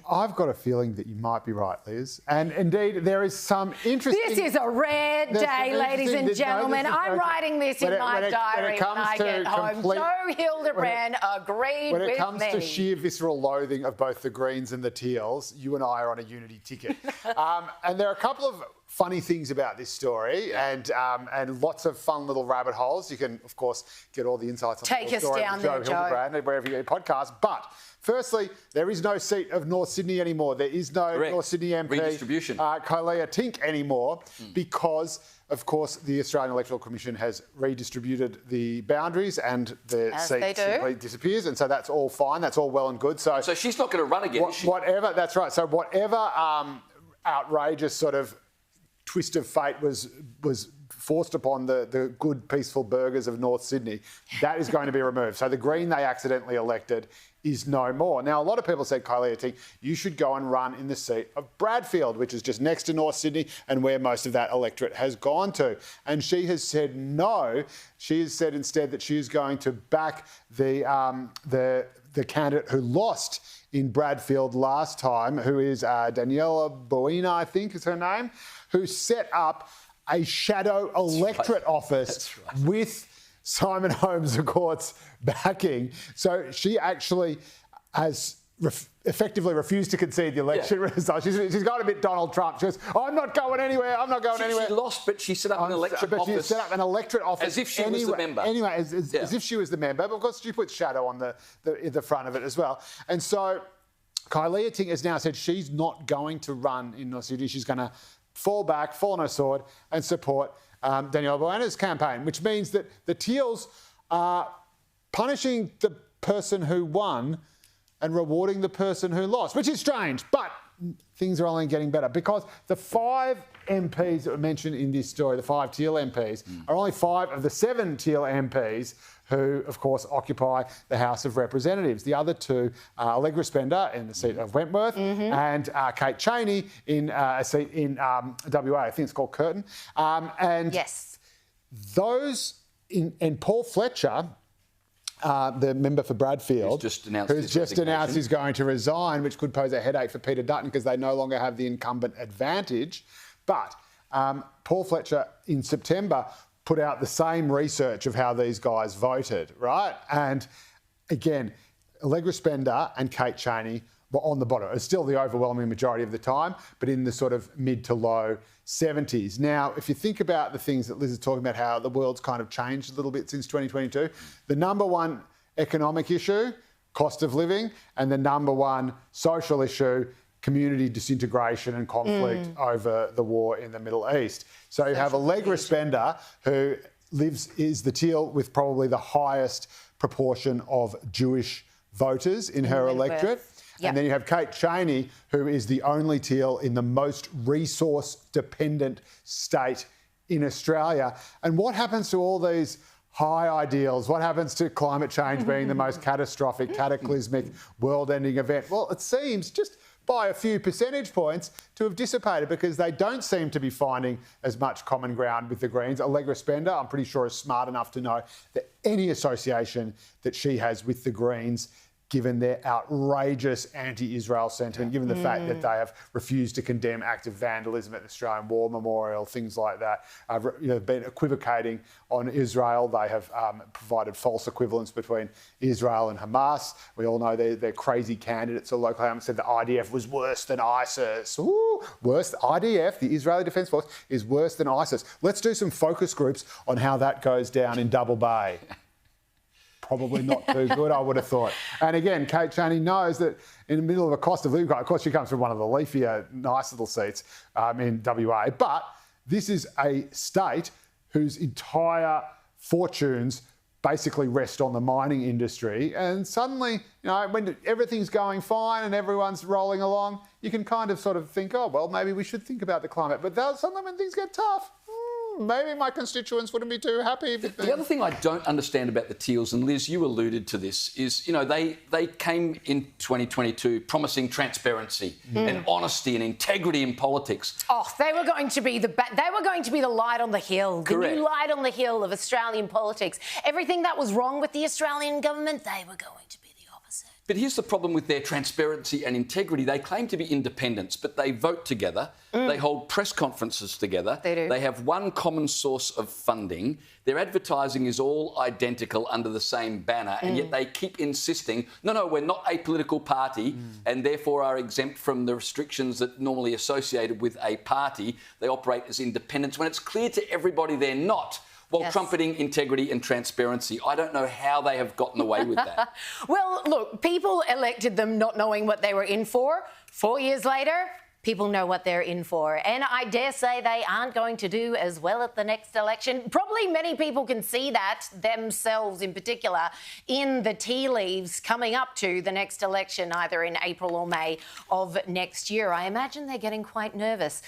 I've got a feeling that you might be right, Liz. And indeed, there is some interesting... This is a rare day, ladies and gentlemen. I'm writing this in my diary when I get home. Joe Hildebrand agreed with me. When it comes to sheer visceral loathing of both the Greens and the Teals, you and I are on a unity ticket. And there are a couple of funny things about this story and lots of fun little rabbit holes. You can, of course, get all the insights on the story with Joe Hildebrand wherever you get your podcast. But firstly, there is no seat of North Sydney anymore. There is no North Sydney MP, redistribution. Kylea Tink anymore because, of course, the Australian Electoral Commission has redistributed the boundaries and the seat simply disappears. And so that's all fine. That's all well and good. So she's not going to run again, is she? Whatever, that's right. So whatever outrageous sort of twist of fate was forced upon the good, peaceful burghers of North Sydney, that is going to be removed. So the Green they accidentally elected is no more. Now, a lot of people said, Kylea Tink, you should go and run in the seat of Bradfield, which is just next to North Sydney and where most of that electorate has gone to. And she has said no. She has said instead that she is going to back the candidate who lost in Bradfield last time, who is Daniela Boina, I think is her name, who set up a shadow electorate office with Simon Holmes' court's backing. So she actually has effectively refused to concede the election result. She's got a bit Donald Trump. She goes, I'm not going anywhere. I'm not going anywhere. She lost, but she set up an electorate office. She set up an electorate office. As if she was the member. Anyway, as if she was the member. But of course, she put shadow on the front of it as well. And so Kylea Tink has now said she's not going to run in North Sydney. She's going to fall on her sword and support Daniela Boina's campaign, which means that the Teals are punishing the person who won and rewarding the person who lost, which is strange, but things are only getting better because the 5 MPs that were mentioned in this story, the 5 Teal MPs, are only 5 of the 7 Teal MPs who, of course, occupy the House of Representatives. The other 2 are Allegra Spender in the seat of Wentworth and Kate Chaney in a seat in WA. I think it's called Curtin. Those and Paul Fletcher, the member for Bradfield, who's just announced he's going to resign, which could pose a headache for Peter Dutton because they no longer have the incumbent advantage. But Paul Fletcher in September put out the same research of how these guys voted, right? And again, Allegra Spender and Kate Chaney were on the bottom. It's still the overwhelming majority of the time, but in the sort of mid to low 70s. Now, if you think about the things that Liz is talking about, how the world's kind of changed a little bit since 2022, the number one economic issue, cost of living, and the number one social issue, community disintegration and conflict over the war in the Middle East. So you have Allegra Spender, who is the Teal with probably the highest proportion of Jewish voters in her electorate. And then you have Kate Chaney, who is the only Teal in the most resource-dependent state in Australia. And what happens to all these high ideals? What happens to climate change being the most catastrophic, cataclysmic, world-ending event? Well, it seems just by a few percentage points to have dissipated because they don't seem to be finding as much common ground with the Greens. Allegra Spender, I'm pretty sure, is smart enough to know that any association that she has with the Greens, given their outrageous anti-Israel sentiment, given the fact that they have refused to condemn active vandalism at the Australian War Memorial, things like that, been equivocating on Israel. They have provided false equivalence between Israel and Hamas. We all know they're crazy candidates. So locally, said the IDF was worse than ISIS. Ooh, worse. IDF, the Israeli Defence Force, is worse than ISIS. Let's do some focus groups on how that goes down in Double Bay. Probably not too good, I would have thought. And again, Kate Chaney knows that in the middle of a cost of living, of course, she comes from one of the leafier, nice little seats in WA, but this is a state whose entire fortunes basically rest on the mining industry. And suddenly, when everything's going fine and everyone's rolling along, you can kind of sort of think, oh, well, maybe we should think about the climate. But suddenly when things get tough, maybe my constituents wouldn't be too happy. The other thing I don't understand about the Teals, and Liz, you alluded to this, is, they came in 2022 promising transparency and honesty and integrity in politics. Oh, they were going to be the light on the hill, Correct. The new light on the hill of Australian politics. Everything that was wrong with the Australian government, they were going to be the opposite. But here's the problem with their transparency and integrity. They claim to be independents, but they vote together. They hold press conferences together. They do. They have one common source of funding. Their advertising is all identical under the same banner, and yet they keep insisting, no, we're not a political party and therefore are exempt from the restrictions that normally associated with a party. They operate as independents when it's clear to everybody they're not. While trumpeting integrity and transparency. I don't know how they have gotten away with that. Well, look, people elected them not knowing what they were in for. 4 years later, people know what they're in for. And I dare say they aren't going to do as well at the next election. Probably many people can see that, themselves in particular, in the tea leaves coming up to the next election, either in April or May of next year. I imagine they're getting quite nervous.